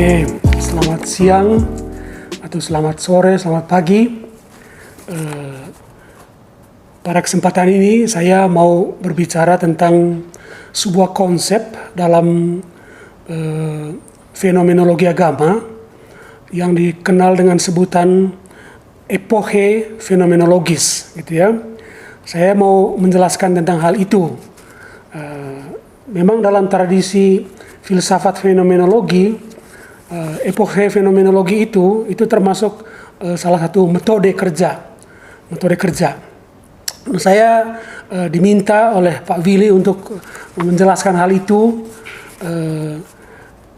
Oke, selamat siang atau selamat sore, selamat pagi. Pada kesempatan ini saya mau berbicara tentang sebuah konsep dalam fenomenologi agama yang dikenal dengan sebutan epoke fenomenologis, gitu ya. Saya mau menjelaskan tentang hal itu. Memang dalam tradisi filsafat fenomenologi, epoke fenomenologi itu termasuk salah satu metode kerja. Saya diminta oleh Pak Willy untuk menjelaskan hal itu.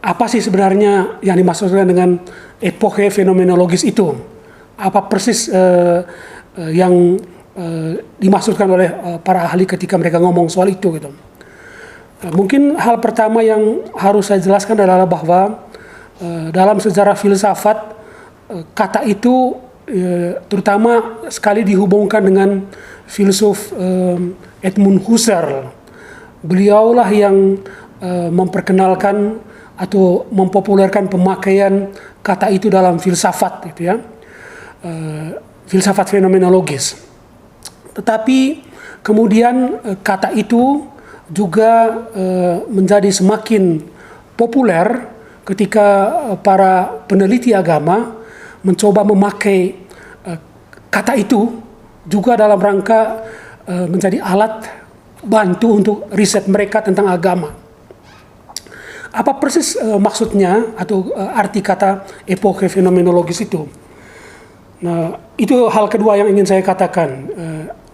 Apa sih sebenarnya yang dimaksudkan dengan epoke fenomenologis itu? Apa persis yang dimaksudkan oleh para ahli ketika mereka ngomong soal itu, gitu. Mungkin hal pertama yang harus saya jelaskan adalah bahwa dalam sejarah filsafat kata itu terutama sekali dihubungkan dengan filsuf Edmund Husserl. Beliaulah yang memperkenalkan atau mempopulerkan pemakaian kata itu dalam filsafat, gitu ya, filsafat fenomenologis. Tetapi kemudian kata itu juga menjadi semakin populer ketika para peneliti agama mencoba memakai kata itu juga dalam rangka menjadi alat bantu untuk riset mereka tentang agama. Apa persis maksudnya atau arti kata epoke fenomenologis itu? Nah, itu hal kedua yang ingin saya katakan.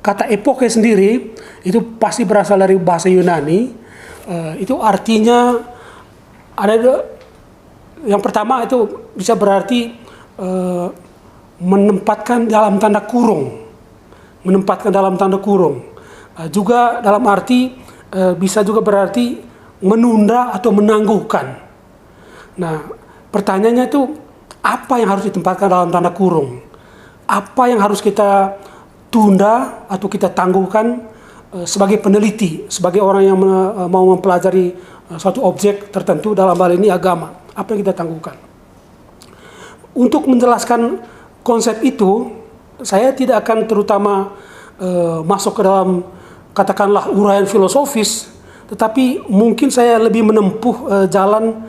Kata epoke sendiri itu pasti berasal dari bahasa Yunani. Itu artinya ada, yang pertama itu bisa berarti menempatkan dalam tanda kurung, juga dalam arti bisa juga berarti menunda atau menangguhkan. Nah, pertanyaannya itu apa yang harus ditempatkan dalam tanda kurung? Apa yang harus kita tunda atau kita tangguhkan sebagai peneliti, sebagai orang yang mau mempelajari suatu objek tertentu, dalam hal ini agama? Apa yang kita tangguhkan? Untuk menjelaskan konsep itu, saya tidak akan terutama masuk ke dalam katakanlah uraian filosofis, tetapi mungkin saya lebih menempuh jalan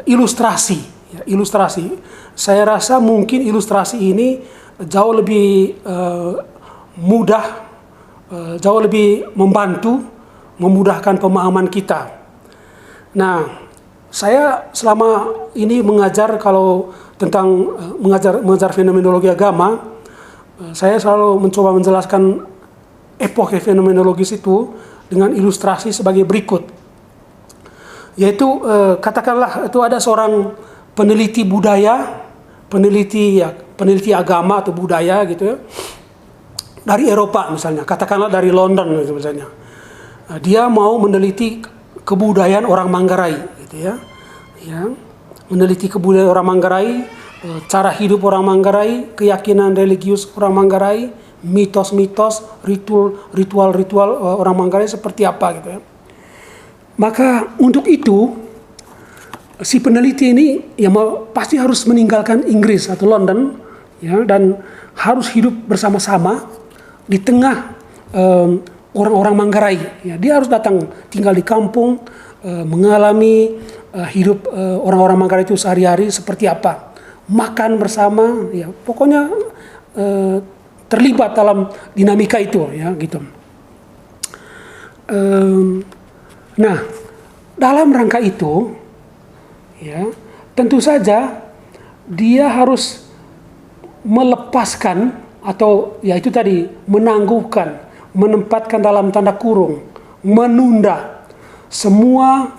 ilustrasi. Ya, ilustrasi. Saya rasa mungkin ilustrasi ini jauh lebih mudah, jauh lebih membantu, memudahkan pemahaman kita. Nah, saya selama ini mengajar tentang mengajar fenomenologi agama, saya selalu mencoba menjelaskan epoke fenomenologis itu dengan ilustrasi sebagai berikut. Yaitu katakanlah itu ada seorang peneliti budaya, peneliti agama atau budaya, gitu ya, dari Eropa misalnya, katakanlah dari London gitu misalnya. Dia mau meneliti kebudayaan orang Manggarai, gitu ya. Meneliti kebudayaan orang Manggarai, cara hidup orang Manggarai, keyakinan religius orang Manggarai, mitos-mitos, ritual-ritual orang Manggarai seperti apa, gitu ya. Maka untuk itu si peneliti ini ya pasti harus meninggalkan Inggris atau London, ya, dan harus hidup bersama-sama di tengah orang-orang Manggarai. Ya, dia harus datang tinggal di kampung, mengalami hidup orang-orang Manggarai itu sehari-hari seperti apa, makan bersama, ya, pokoknya terlibat dalam dinamika itu, ya, gitu. Nah, dalam rangka itu, ya, tentu saja dia harus melepaskan atau ya itu tadi, menangguhkan, menempatkan dalam tanda kurung, menunda semua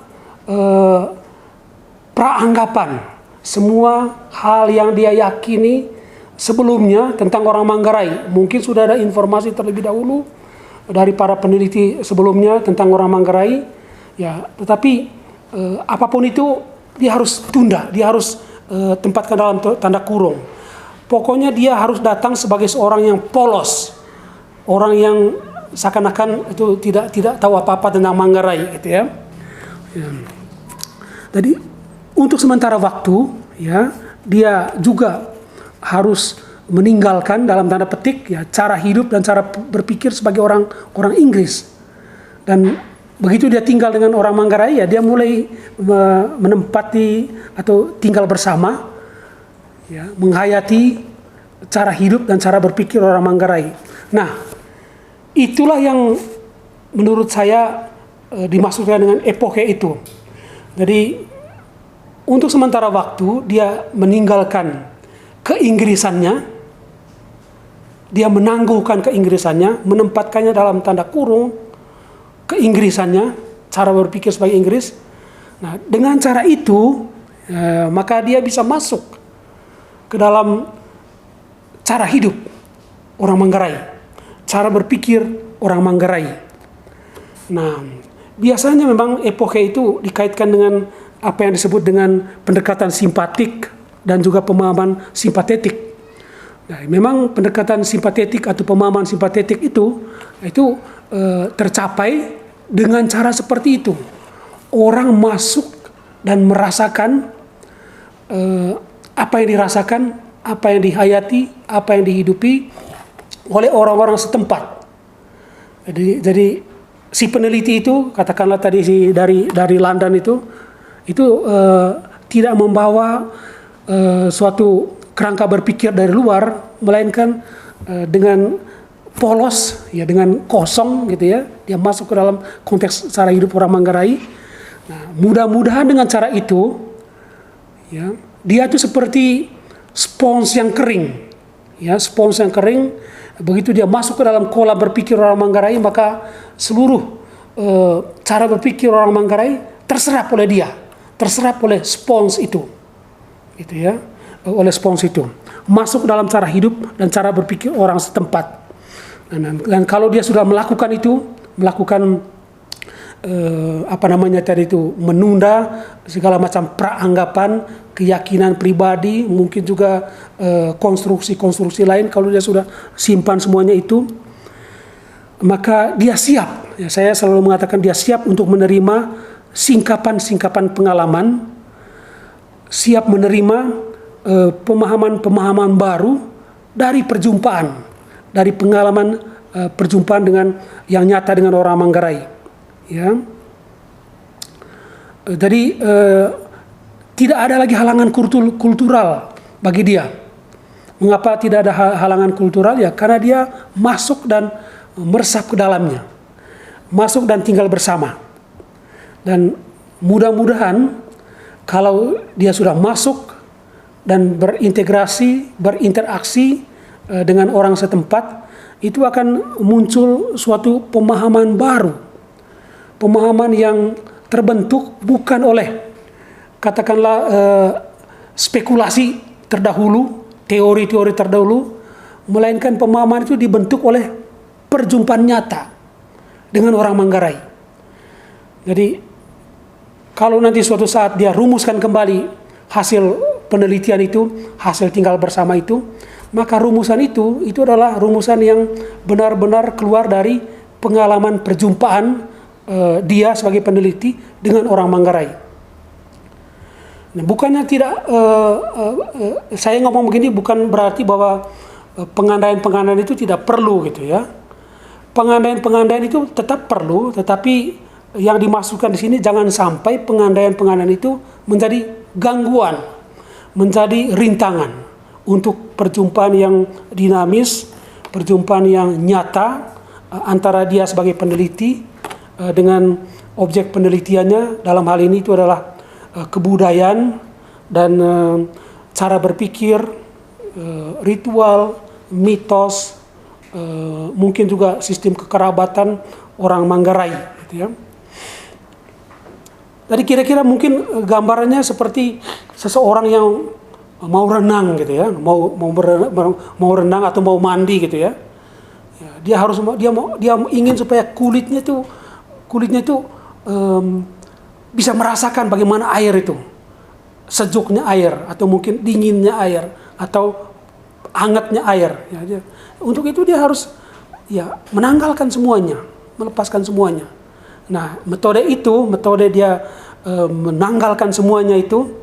praanggapan, semua hal yang dia yakini sebelumnya tentang orang Manggarai. Mungkin sudah ada informasi terlebih dahulu dari para peneliti sebelumnya tentang orang Manggarai, ya, tetapi apapun itu dia harus tunda, dia harus tempatkan dalam tanda kurung. Pokoknya dia harus datang sebagai seorang yang polos, orang yang seakan-akan itu tidak tahu apa-apa tentang Manggarai, gitu ya. Jadi untuk sementara waktu, ya, dia juga harus meninggalkan dalam tanda petik ya cara hidup dan cara berpikir sebagai orang Inggris. Dan begitu dia tinggal dengan orang Manggarai, ya dia mulai menempati atau tinggal bersama, ya, menghayati cara hidup dan cara berpikir orang Manggarai. Nah, itulah yang menurut saya dimaksudkan dengan epoke itu. Jadi untuk sementara waktu dia meninggalkan keinggrisannya, dia menangguhkan keinggrisannya, menempatkannya dalam tanda kurung keinggrisannya, cara berpikir sebagai Inggris. Nah, dengan cara itu maka dia bisa masuk ke dalam cara hidup orang Manggarai, cara berpikir orang Manggarai. Nah, biasanya memang epoke itu dikaitkan dengan apa yang disebut dengan pendekatan simpatik dan juga pemahaman simpatetik. Nah, memang pendekatan simpatetik atau pemahaman simpatetik itu tercapai dengan cara seperti itu. Orang masuk dan merasakan apa yang dirasakan, apa yang dihayati, apa yang dihidupi oleh orang-orang setempat. Jadi si peneliti itu, katakanlah tadi dari London itu tidak membawa suatu kerangka berpikir dari luar, melainkan dengan polos, ya, dengan kosong gitu ya, dia masuk ke dalam konteks cara hidup orang Manggarai. Nah, mudah-mudahan dengan cara itu, ya, dia itu seperti spons yang kering, ya, spons yang kering. Begitu dia masuk ke dalam kolam berpikir orang Manggarai, maka seluruh cara berpikir orang Manggarai terserap oleh dia, terserap oleh spons itu, gitu ya, oleh spons itu, masuk dalam cara hidup dan cara berpikir orang setempat. Dan kalau dia sudah melakukan itu, menunda segala macam praanggapan, keyakinan pribadi, mungkin juga konstruksi-konstruksi lain, kalau dia sudah simpan semuanya itu, maka dia siap. Ya, saya selalu mengatakan dia siap untuk menerima singkapan-singkapan pengalaman, siap menerima pemahaman-pemahaman baru dari pengalaman perjumpaan dengan yang nyata dengan orang Manggarai. Ya. Jadi tidak ada lagi halangan kultural bagi dia. Mengapa tidak ada halangan kultural? Ya karena dia masuk dan meresap ke dalamnya, masuk dan tinggal bersama. Dan mudah-mudahan kalau dia sudah masuk dan berintegrasi, berinteraksi dengan orang setempat, itu akan muncul suatu pemahaman baru, pemahaman yang terbentuk bukan oleh katakanlah spekulasi terdahulu, teori-teori terdahulu, melainkan pemahaman itu dibentuk oleh perjumpaan nyata dengan orang Manggarai. Jadi kalau nanti suatu saat dia rumuskan kembali hasil penelitian itu, hasil tinggal bersama itu, maka rumusan itu adalah rumusan yang benar-benar keluar dari pengalaman perjumpaan dia sebagai peneliti dengan orang Manggarai. Nah, bukannya tidak, saya ngomong begini bukan berarti bahwa pengandaian-pengandaian itu tidak perlu gitu ya. Pengandaian-pengandaian itu tetap perlu, tetapi yang dimasukkan di sini jangan sampai pengandaian-pengandaian itu menjadi gangguan, menjadi rintangan untuk perjumpaan yang dinamis, perjumpaan yang nyata antara dia sebagai peneliti dengan objek penelitiannya. Dalam hal ini itu adalah kebudayaan dan cara berpikir, ritual, mitos, mungkin juga sistem kekerabatan orang Manggarai, gitu ya. Jadi kira-kira mungkin gambarannya seperti seseorang yang mau renang gitu ya, mau renang atau mau mandi gitu ya. Dia ingin supaya kulitnya itu bisa merasakan bagaimana air itu, sejuknya air atau mungkin dinginnya air atau hangatnya air. Ya, untuk itu dia harus menanggalkan semuanya, melepaskan semuanya. Nah, metode dia menanggalkan semuanya itu,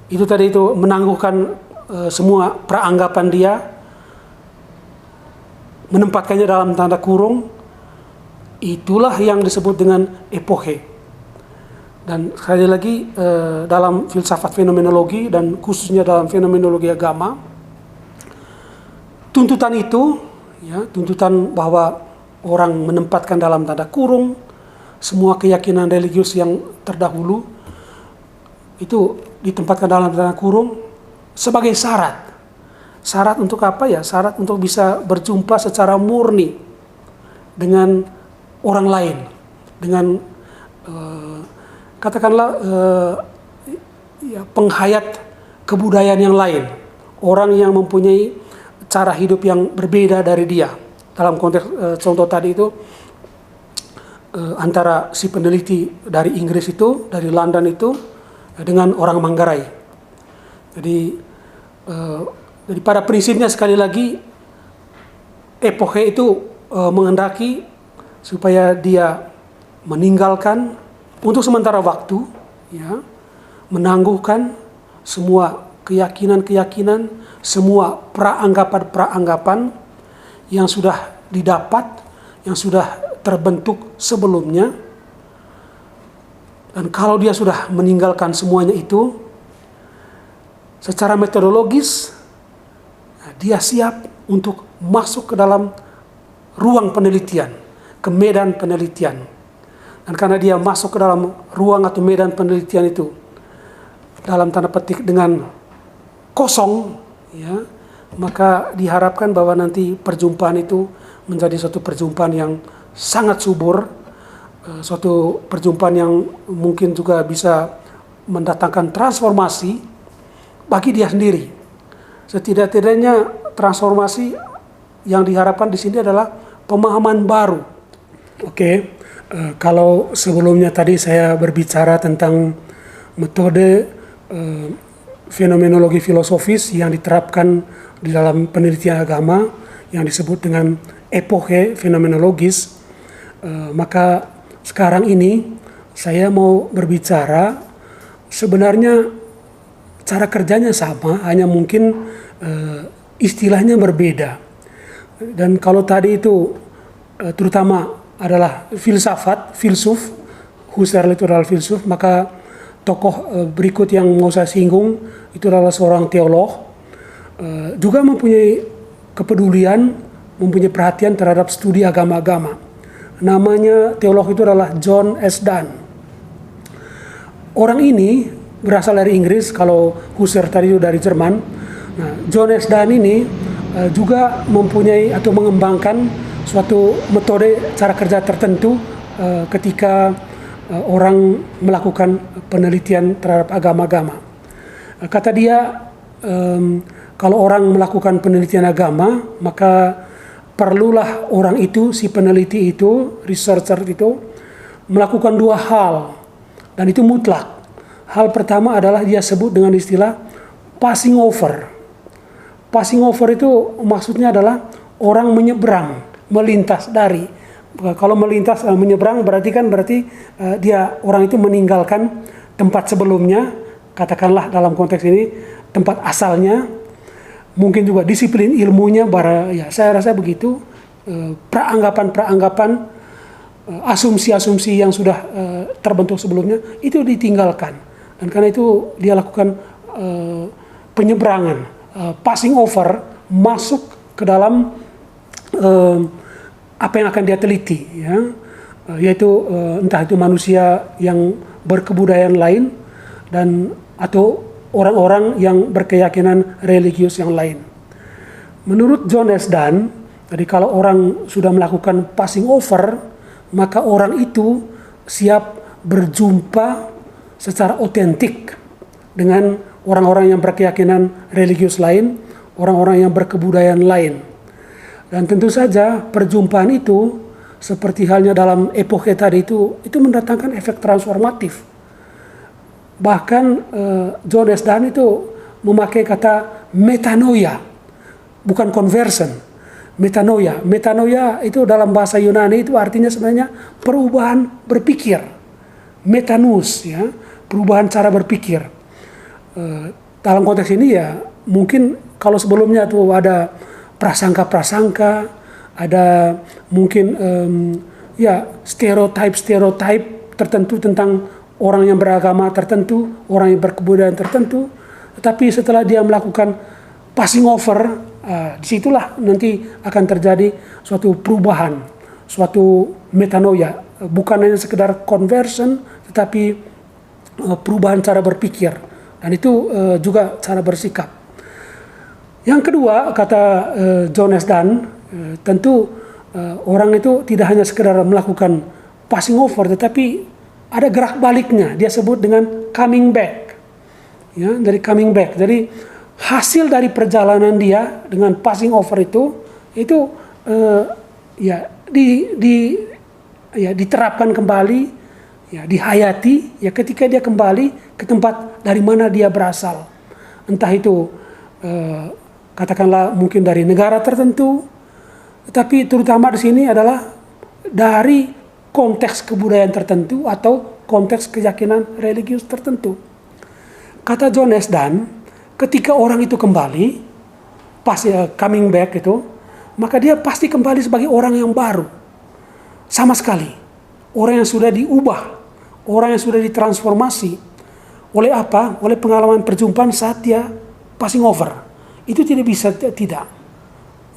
itu tadi itu menangguhkan semua peranggapan dia, menempatkannya dalam tanda kurung. Itulah yang disebut dengan epoche. Dan sekali lagi dalam filsafat fenomenologi dan khususnya dalam fenomenologi agama, tuntutan itu, ya, tuntutan bahwa orang menempatkan dalam tanda kurung semua keyakinan religius yang terdahulu, itu ditempatkan dalam tanda kurung sebagai syarat. Syarat untuk apa ya? Syarat untuk bisa berjumpa secara murni dengan orang lain, dengan katakanlah ya, penghayat kebudayaan yang lain, orang yang mempunyai cara hidup yang berbeda dari dia. Dalam konteks contoh tadi itu antara si peneliti dari Inggris itu, dari London itu, dengan orang Manggarai. Jadi pada prinsipnya sekali lagi epoche itu menghendaki supaya dia meninggalkan untuk sementara waktu, ya, menangguhkan semua keyakinan-keyakinan, semua peranggapan-peranggapan yang sudah didapat, yang sudah terbentuk sebelumnya. Dan kalau dia sudah meninggalkan semuanya itu, secara metodologis dia siap untuk masuk ke dalam ruang penelitian, ke medan penelitian. Dan karena dia masuk ke dalam ruang atau medan penelitian itu dalam tanda petik dengan kosong, ya, maka diharapkan bahwa nanti perjumpaan itu menjadi suatu perjumpaan yang sangat subur, suatu perjumpaan yang mungkin juga bisa mendatangkan transformasi bagi dia sendiri. Setidak-tidaknya transformasi yang diharapkan di sini adalah pemahaman baru. Oke. Kalau sebelumnya tadi saya berbicara tentang metode fenomenologi filosofis yang diterapkan di dalam penelitian agama yang disebut dengan epoche fenomenologis, maka sekarang ini saya mau berbicara sebenarnya cara kerjanya sama, hanya mungkin istilahnya berbeda. Dan kalau tadi itu terutama adalah filsuf, Husserl itu adalah filsuf, maka tokoh berikut yang mau saya singgung itu adalah seorang teolog, juga mempunyai kepedulian, mempunyai perhatian terhadap studi agama-agama. Namanya teolog itu adalah John S. Donne. Orang ini berasal dari Inggris, kalau Husserl tadi itu dari Jerman. Nah, John S. Donne ini juga mempunyai atau mengembangkan suatu metode cara kerja tertentu ketika orang melakukan penelitian terhadap agama-agama. Kata dia, kalau orang melakukan penelitian agama, maka perlulah orang itu, si peneliti itu, researcher itu, melakukan dua hal, dan itu mutlak. Hal pertama adalah dia sebut dengan istilah passing over. Passing over itu maksudnya adalah orang menyeberang, melintas dari. Kalau melintas menyeberang berarti dia orang itu meninggalkan tempat sebelumnya, katakanlah dalam konteks ini tempat asalnya, mungkin juga disiplin ilmunya, ya saya rasa begitu, peranggapan-peranggapan, asumsi-asumsi yang sudah terbentuk sebelumnya itu ditinggalkan, dan karena itu dia lakukan penyeberangan, passing over, masuk ke dalam apa yang akan dia teliti, ya, yaitu entah itu manusia yang berkebudayaan lain dan atau orang-orang yang berkeyakinan religius yang lain. Menurut John S. Donne, jadi kalau orang sudah melakukan passing over, maka orang itu siap berjumpa secara otentik dengan orang-orang yang berkeyakinan religius lain, orang-orang yang berkebudayaan lain. Dan tentu saja perjumpaan itu seperti halnya dalam epoche tadi itu mendatangkan efek transformatif. Bahkan John S. Donne itu memakai kata metanoia, bukan conversion. Metanoia. Metanoia itu dalam bahasa Yunani itu artinya sebenarnya perubahan berpikir. Metanus, ya, perubahan cara berpikir. dalam konteks ini ya mungkin kalau sebelumnya tuh ada prasangka-prasangka, ada mungkin ya stereotype tertentu tentang orang yang beragama tertentu, orang yang berkebudayaan tertentu. Tetapi setelah dia melakukan passing over, disitulah nanti akan terjadi suatu perubahan, suatu metanoia, bukan hanya sekedar conversion, tetapi perubahan cara berpikir, dan itu juga cara bersikap. Yang kedua, kata John S. Dunn, tentu orang itu tidak hanya sekedar melakukan passing over, tetapi ada gerak baliknya. Dia sebut dengan coming back. Ya, dari coming back. Jadi hasil dari perjalanan dia dengan passing over itu diterapkan kembali, ya dihayati, ya ketika dia kembali ke tempat dari mana dia berasal. Entah itu katakanlah mungkin dari negara tertentu, tetapi terutama di sini adalah dari konteks kebudayaan tertentu atau konteks keyakinan religius tertentu. Kata John S. Dunn, ketika orang itu kembali, pas coming back itu, maka dia pasti kembali sebagai orang yang baru. Sama sekali. Orang yang sudah diubah, orang yang sudah ditransformasi. Oleh apa? Oleh pengalaman perjumpaan saat dia passing over. Itu tidak bisa tidak.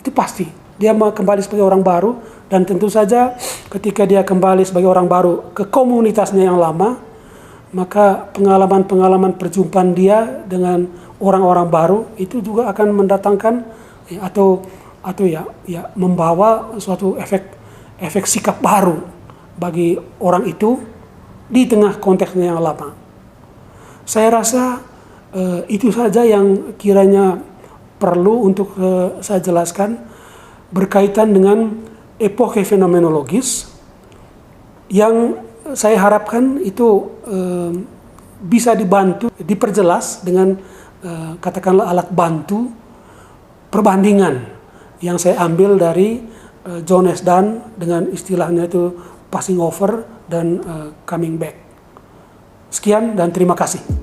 Itu pasti. Dia mau kembali sebagai orang baru, dan tentu saja ketika dia kembali sebagai orang baru ke komunitasnya yang lama, maka pengalaman-pengalaman perjumpaan dia dengan orang-orang baru itu juga akan mendatangkan atau membawa suatu efek sikap baru bagi orang itu di tengah konteksnya yang lama. Saya rasa itu saja yang kiranya perlu untuk saya jelaskan berkaitan dengan epoke fenomenologis yang saya harapkan itu bisa dibantu, diperjelas dengan katakanlah alat bantu perbandingan yang saya ambil dari John S. Dunn dengan istilahnya itu passing over dan coming back. Sekian dan terima kasih.